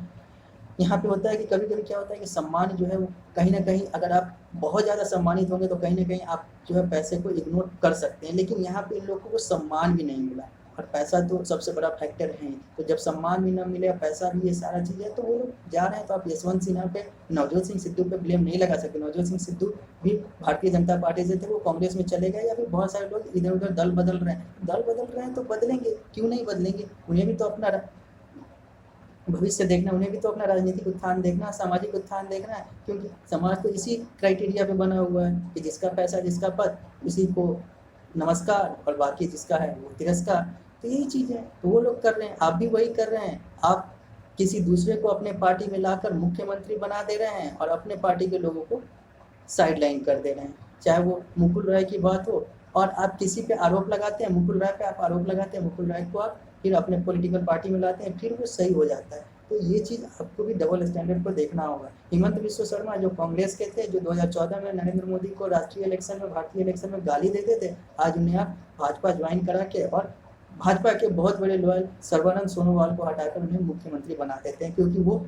S1: यहाँ पे होता है कि कभी कभी क्या होता है कि सम्मान जो है वो कहीं ना कहीं, अगर आप बहुत ज़्यादा सम्मानित होंगे तो कहीं ना कहीं आप जो है पैसे को इग्नोर कर सकते हैं, लेकिन यहाँ पे इन लोगों को सम्मान भी नहीं मिला और पैसा तो सबसे बड़ा फैक्टर है। तो जब सम्मान भी ना मिले और पैसा भी, ये सारा चीज़ है, तो वो लोग जा रहे हैं। तो आप यशवंत सिन्हा पे, नवजोत सिंह सिद्धू पे ब्लेम नहीं लगा सकते। नवजोत सिंह सिद्धू भी भारतीय जनता पार्टी से थे, वो कांग्रेस में चले गए, या फिर बहुत सारे लोग इधर उधर दल बदल रहे हैं। दल बदल रहे हैं तो बदलेंगे, क्यों नहीं बदलेंगे? उन्हें भी तो अपना भविष्य देखना, उन्हें भी तो अपना राजनीतिक उत्थान देखना, सामाजिक उत्थान देखना है, क्योंकि समाज तो इसी क्राइटेरिया पे बना हुआ है कि जिसका पैसा जिसका पद उसी को नमस्कार, और बाकी जिसका है वो तिरस्कार। तो यही चीज़ है, तो वो लोग कर रहे हैं, आप भी वही कर रहे हैं। आप किसी दूसरे को अपने पार्टी में लाकर मुख्यमंत्री बना दे रहे हैं और अपने पार्टी के लोगों को साइड लाइन कर दे रहे हैं। चाहे वो मुकुल राय की बात हो, और आप किसी पे आरोप लगाते हैं, मुकुल राय पे आप आरोप लगाते हैं, मुकुल राय को आप फिर अपने पॉलिटिकल पार्टी में लाते हैं, फिर वो सही हो जाता है। तो ये चीज़ आपको भी डबल स्टैंडर्ड को देखना होगा। हिमंत बिस्व शर्मा जो कांग्रेस के थे, जो 2014 में नरेंद्र मोदी को राष्ट्रीय इलेक्शन में, भारतीय इलेक्शन में गाली देते थे, आज उन्हें आप भाजपा ज्वाइन करा के और भाजपा के बहुत बड़े लॉयल सर्बानंद सोनोवाल को हटाकर उन्हें मुख्यमंत्री बना देते हैं, क्योंकि वो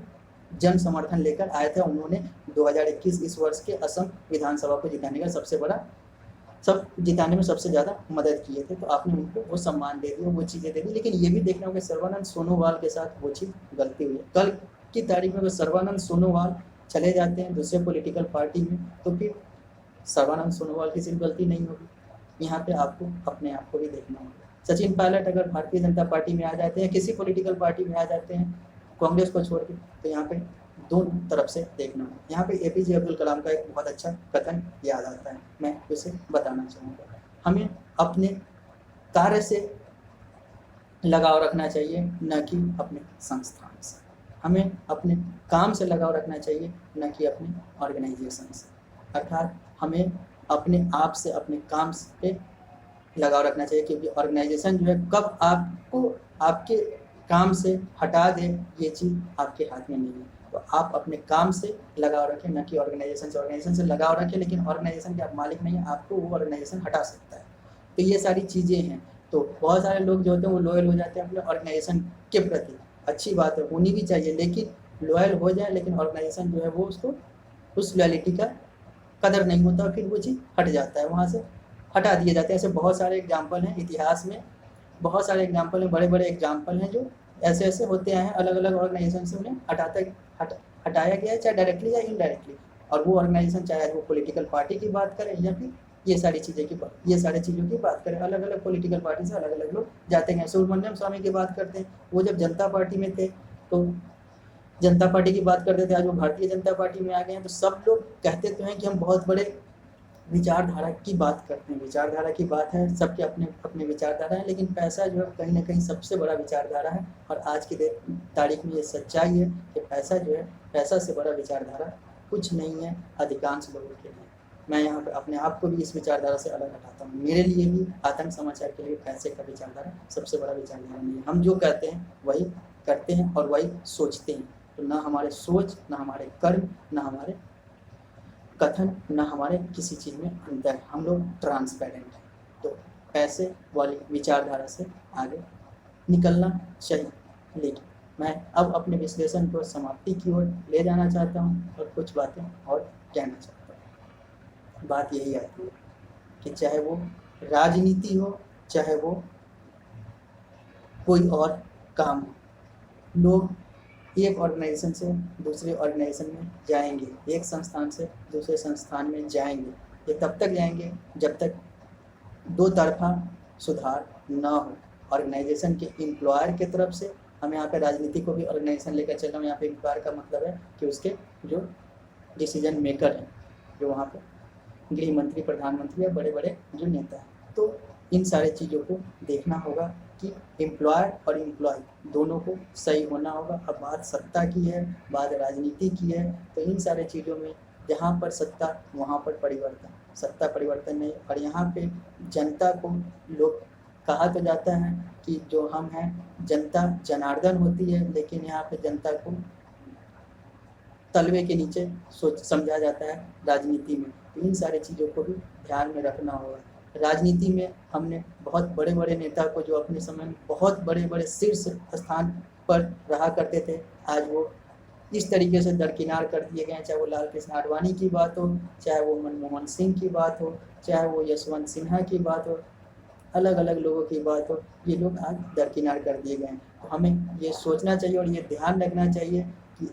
S1: जन समर्थन लेकर आए थे। उन्होंने 2021 इस वर्ष के असम विधानसभा को जिताने का जिताने में सबसे ज़्यादा मदद किए थे। तो आपने उनको वो सम्मान दे दिया, वो चीज़ें दे दी। लेकिन ये भी देखना होगा सर्बानंद सोनोवाल के साथ वो चीज़ गलती हुई है। कल की तारीख में वो सर्बानंद सोनोवाल चले जाते हैं दूसरे पॉलिटिकल पार्टी में, तो फिर सर्बानंद सोनोवाल की सिर्फ गलती नहीं होगी। यहाँ पे आपको अपने आप को भी देखना होगा। सचिन पायलट अगर भारतीय जनता पार्टी में आ जाते हैं, किसी पॉलिटिकल पार्टी में आ जाते हैं कांग्रेस को छोड़ के, तो यहाँ पे दोनों तरफ से देखना है। यहाँ पे एपीजे अब्दुल कलाम का एक बहुत अच्छा कथन याद आता है, मैं उसे बताना चाहूँगा। हमें अपने कार्य से लगाव रखना चाहिए, न कि अपने संस्थान से। हमें अपने काम से लगाव रखना चाहिए, न कि अपने ऑर्गेनाइजेशन से। अर्थात हमें अपने आप से, अपने काम से लगाव रखना चाहिए, क्योंकि ऑर्गेनाइजेशन जो है कब आपको आपके काम से हटा दे, ये चीज़ आपके हाथ में नहीं है। तो आप अपने काम से लगाव रखें, न कि ऑर्गेनाइजेशन से। ऑर्गेनाइजेशन से लगाव रखें, लेकिन ऑर्गेनाइजेशन के आप मालिक नहीं हैं, आपको वो ऑर्गेनाइजेशन हटा सकता है। तो ये सारी चीज़ें हैं। तो बहुत सारे लोग जो होते हैं वो लॉयल हो जाते हैं अपने ऑर्गेनाइजेशन के प्रति। अच्छी बात है, होनी भी चाहिए, लेकिन लॉयल हो जाए, लेकिन ऑर्गेनाइजेशन जो है वो उसको उस लॉयलिटी का कदर नहीं होता, और फिर वो चीज़ हट जाता है, वहाँ से हटा दिए जाते हैं। ऐसे बहुत सारे एग्जाम्पल हैं इतिहास में, बहुत सारे एग्जाम्पल हैं, बड़े बड़े एग्जाम्पल हैं, जो ऐसे ऐसे होते आए हैं। अलग अलग ऑर्गेनाइजेशन से उन्हें हटाया गया है, चाहे डायरेक्टली या इनडायरेक्टली। और वो ऑर्गेनाइजेशन चाहे वो पॉलिटिकल पार्टी की बात करें या फिर ये सारी चीज़ों की बात करें, अलग अलग पॉलिटिकल पार्टी से अलग अलग लोग जाते हैं। सुब्रमण्यम स्वामी की बात करते हैं, वो जब जनता पार्टी में थे तो जनता पार्टी की बात करते थे, आज वो भारतीय जनता पार्टी में आ गए हैं। तो सब लोग कहते तो हैं कि हम बहुत बड़े विचारधारा की बात करते हैं, विचारधारा की बात है, सबके अपने अपने विचारधारा है, लेकिन पैसा जो है कहीं ना कहीं सबसे बड़ा विचारधारा है। और आज की तारीख में ये सच्चाई है कि पैसा जो है, पैसा से बड़ा विचारधारा कुछ नहीं है अधिकांश लोगों के लिए। मैं यहाँ पे अपने आप को भी इस विचारधारा से अलग हटाता हूँ। मेरे लिए भी आतंक समाचार के लिए पैसे का विचारधारा सबसे बड़ा विचारधारा नहीं है। हम जो कहते हैं वही करते हैं और वही सोचते हैं। तो ना हमारे सोच, ना हमारे कर्म, ना हमारे कथन, ना हमारे किसी चीज़ में अंतर है। हम लोग ट्रांसपेरेंट हैं। तो पैसे वाली विचारधारा से आगे निकलना चाहिए। लेकिन मैं अब अपने विश्लेषण को समाप्ति की ओर ले जाना चाहता हूँ और कुछ बातें और कहना चाहता हूँ। बात यही आती है कि चाहे वो राजनीति हो, चाहे वो कोई और काम हो, लोग एक ऑर्गेनाइजेशन से दूसरे ऑर्गेनाइजेशन में जाएंगे, एक संस्थान से दूसरे संस्थान में जाएंगे। ये तब तक जाएंगे जब तक दो तरफा सुधार ना हो। ऑर्गेनाइजेशन के एम्प्लॉयर की तरफ से, हमें यहाँ पे राजनीति को भी ऑर्गेनाइजेशन लेकर चल रहा हूँ। यहाँ पे एम्प्लॉयर का मतलब है कि उसके जो डिसीजन मेकर हैं, जो वहाँ पे गृह मंत्री, प्रधानमंत्री या बड़े बड़े जो नेता हैं। तो इन सारे चीज़ों को देखना होगा कि एम्प्लॉयर और एम्प्लॉय दोनों को सही होना होगा। अब बात सत्ता की है, बात राजनीति की है, तो इन सारे चीज़ों में जहाँ पर सत्ता वहाँ पर परिवर्तन, सत्ता परिवर्तन नहीं। और यहाँ पे जनता को लोग कहा तो जाता है कि जो हम हैं जनता जनार्दन होती है, लेकिन यहाँ पे जनता को तलवे के नीचे समझा जाता है राजनीति में। तो इन सारी चीज़ों को भी ध्यान में रखना होगा। राजनीति में हमने बहुत बड़े बड़े नेता को जो अपने समय में बहुत बड़े बड़े शीर्ष स्थान पर रहा करते थे, आज वो इस तरीके से दरकिनार कर दिए गए हैं। चाहे वो लाल कृष्ण आडवाणी की बात हो, चाहे वो मनमोहन सिंह की बात हो, चाहे वो यशवंत सिन्हा की बात हो, अलग अलग लोगों की बात हो, ये लोग आज दरकिनार कर दिए गए हैं। तो हमें ये सोचना चाहिए और ये ध्यान रखना चाहिए कि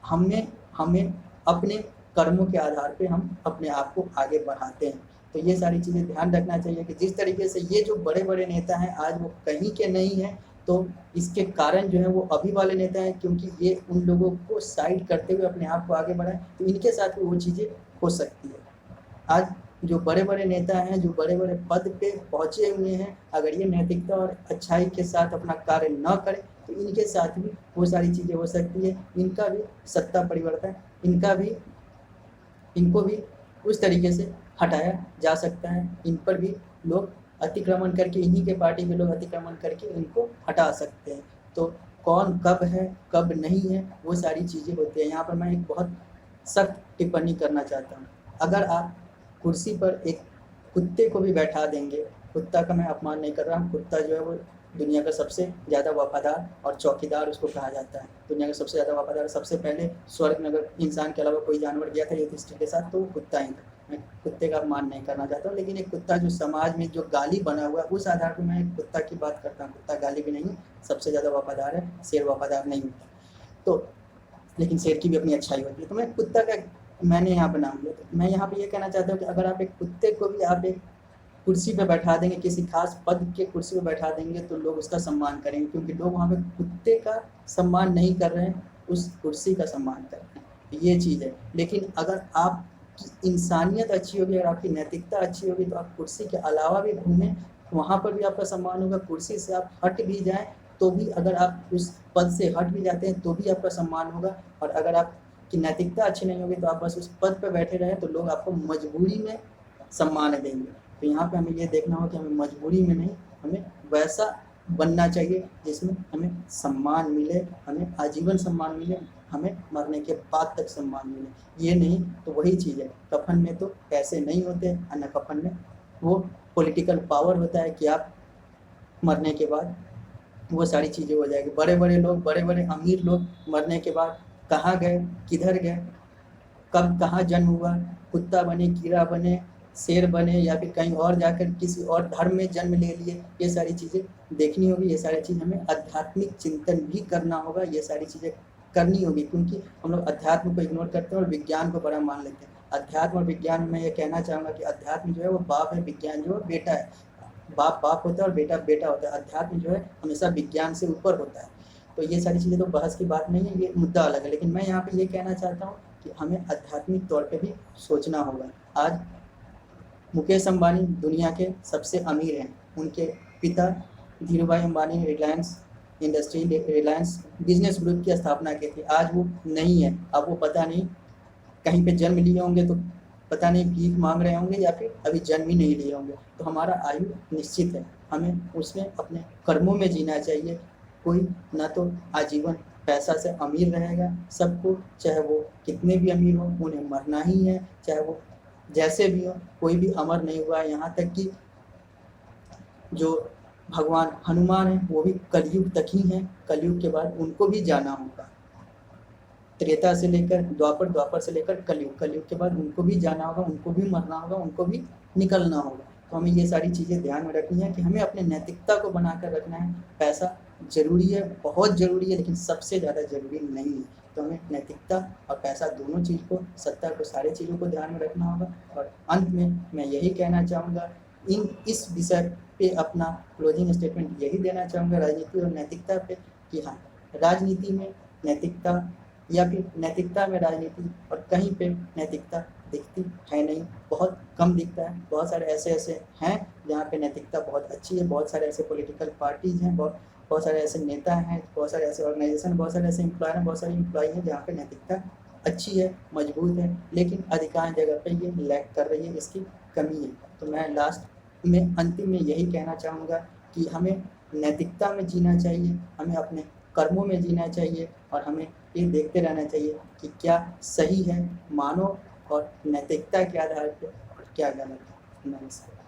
S1: हमें अपने कर्मों के आधार पे हम अपने आप को आगे बढ़ाते हैं। तो ये सारी चीज़ें ध्यान रखना चाहिए कि जिस तरीके से ये जो बड़े बड़े नेता हैं आज वो कहीं के नहीं हैं, तो इसके कारण जो है वो अभी वाले नेता हैं, क्योंकि ये उन लोगों को साइड करते हुए अपने आप को आगे बढ़ाएं, तो इनके साथ भी वो चीज़ें हो सकती है। आज जो बड़े बड़े नेता हैं, जो बड़े बड़े पद पे पहुँचे हुए हैं, अगर ये नैतिकता और अच्छाई के साथ अपना कार्य न करें तो इनके साथ भी वो सारी चीज़ें हो सकती है। इनका भी सत्ता परिवर्तन, इनको भी उस तरीके से हटाया जा सकता है। इन पर भी लोग अतिक्रमण करके, इन्हीं के पार्टी के लोग अतिक्रमण करके इनको हटा सकते हैं। तो कौन कब है कब नहीं है वो सारी चीज़ें होती हैं। यहाँ पर मैं एक बहुत सख्त टिप्पणी करना चाहता हूँ। अगर आप कुर्सी पर एक कुत्ते को भी बैठा देंगे, कुत्ता का मैं अपमान नहीं कर रहा हूँ, कुत्ता जो है वो दुनिया का सबसे ज़्यादा वफादार और चौकीदार उसको कहा जाता है। दुनिया का सबसे ज़्यादा वफादार, सबसे पहले स्वर्ग में अगर इंसान के अलावा कोई जानवर गया था युधिष्ठिर के साथ तो वो कुत्ता ही था। मैं कुत्ते का अपमान नहीं करना चाहता हूँ, लेकिन एक कुत्ता जो समाज में जो गाली बना हुआ है उस आधार पर मैं एक कुत्ता की बात करता हूँ। कुत्ता गाली भी नहीं है, सबसे ज़्यादा वफादार है, शेर वफादार नहीं होता। तो लेकिन शेर की भी अपनी अच्छाई होती है। तो मैं कुत्ता का मैंने यहाँ पर नाम लिया। तो मैं यहाँ पे ये कहना चाहता हूँ कि अगर आप एक कुत्ते को भी आप एक कुर्सी पे बैठा देंगे, किसी खास पद के कुर्सी पे बैठा देंगे तो लोग उसका सम्मान करेंगे, क्योंकि लोग वहाँ पे कुत्ते का सम्मान नहीं कर रहे हैं, उस कुर्सी का सम्मान कर रहे हैं। ये चीज़ है। लेकिन अगर आपकी इंसानियत अच्छी होगी, अगर आपकी नैतिकता अच्छी होगी तो आप कुर्सी के अलावा भी घूमें, वहाँ पर भी आपका सम्मान होगा। कुर्सी से आप हट भी जाएँ तो भी, अगर आप उस पद से हट भी जाते हैं तो भी आपका सम्मान होगा। और अगर आपकी नैतिकता अच्छी नहीं होगी तो आप बस उस पद पर बैठे रहें तो लोग आपको मजबूरी में सम्मान देंगे। तो यहाँ पे हमें ये देखना हो कि हमें मजबूरी में नहीं, हमें वैसा बनना चाहिए जिसमें हमें सम्मान मिले, हमें आजीवन सम्मान मिले, हमें मरने के बाद तक सम्मान मिले। ये नहीं तो वही चीज़ है, कफन में तो पैसे नहीं होते, अन्य कफन में वो पॉलिटिकल पावर होता है कि आप मरने के बाद वो सारी चीज़ें हो जाएगी। बड़े बड़े लोग, बड़े बड़े अमीर लोग मरने के बाद कहाँ गए, किधर गए, कब कहाँ जन्म हुआ, कुत्ता बने, कीड़ा बने, शेर बने, या फिर कहीं और जाकर किसी और धर्म में जन्म ले लिए, ये सारी चीज़ें देखनी होगी। ये सारी चीज़ हमें आध्यात्मिक चिंतन भी करना होगा, ये सारी चीज़ें करनी होगी, क्योंकि हम लोग अध्यात्म को इग्नोर करते हैं और विज्ञान को बड़ा मान लेते हैं। अध्यात्म और विज्ञान में ये कहना चाहूँगा कि अध्यात्म जो है वो बाप है, विज्ञान जो है बेटा है। बाप बाप होता है और बेटा बेटा होता है। अध्यात्म जो है हमेशा विज्ञान से ऊपर होता है। तो ये सारी चीज़ें तो बहस की बात नहीं है, ये मुद्दा अलग है। लेकिन मैं यहाँ पे ये कहना चाहता हूँ कि हमें आध्यात्मिक तौर पे भी सोचना होगा। आज मुकेश अंबानी दुनिया के सबसे अमीर हैं। उनके पिता धीरूभाई अंबानी ने रिलायंस बिजनेस ग्रुप की स्थापना की थी। आज वो नहीं है। अब वो पता नहीं कहीं पे जन्म लिए होंगे, तो पता नहीं भीख मांग रहे होंगे या फिर अभी जन्म ही नहीं लिए होंगे। तो हमारा आयु निश्चित है, हमें उसमें अपने कर्मों में जीना चाहिए। कोई ना तो आजीवन पैसा से अमीर रहेगा, सबको, चाहे वो कितने भी अमीर हो, उन्हें मरना ही है, चाहे वो जैसे भी हो। कोई भी अमर नहीं हुआ है। यहाँ तक कि जो भगवान हनुमान हैं वो भी कलयुग तक ही हैं, कलयुग के बाद उनको भी जाना होगा। त्रेता से लेकर द्वापर, द्वापर से लेकर कलयुग, कलयुग के बाद उनको भी जाना होगा, उनको भी मरना होगा, उनको भी निकलना होगा। तो हमें ये सारी चीज़ें ध्यान में रखनी है कि हमें अपने नैतिकता को बनाकर रखना है। पैसा ज़रूरी है, बहुत ज़रूरी है, लेकिन सबसे ज़्यादा ज़रूरी नहीं है। तो हमें नैतिकता और पैसा दोनों चीज़ को, सत्ता को, सारी चीज़ों को ध्यान में रखना होगा। और अंत में मैं यही कहना चाहूँगा, इस विषय पे अपना क्लोजिंग स्टेटमेंट यही देना चाहूँगा राजनीति और नैतिकता पे, कि हाँ, राजनीति में नैतिकता या फिर नैतिकता में राजनीति और कहीं पे नैतिकता दिखती है नहीं, बहुत कम दिखता है। बहुत सारे ऐसे हैं जहाँ पे नैतिकता बहुत अच्छी है, बहुत सारे ऐसे पॉलिटिकल पार्टीज़ हैं, बहुत सारे ऐसे नेता हैं, बहुत सारे ऐसे ऑर्गेनाइजेशन, बहुत सारे ऐसे एम्प्लॉयर हैं, बहुत सारे एम्प्लॉई हैं जहाँ पे नैतिकता अच्छी है, मजबूत है, लेकिन अधिकांश जगह पे ये लैक कर रही है, इसकी कमी है। तो मैं लास्ट में, अंतिम में यही कहना चाहूँगा कि हमें नैतिकता में जीना चाहिए, हमें अपने कर्मों में जीना चाहिए, और हमें ये देखते रहना चाहिए कि क्या सही है मानव और नैतिकता के आधार पर और क्या गलत है। नमस्कार।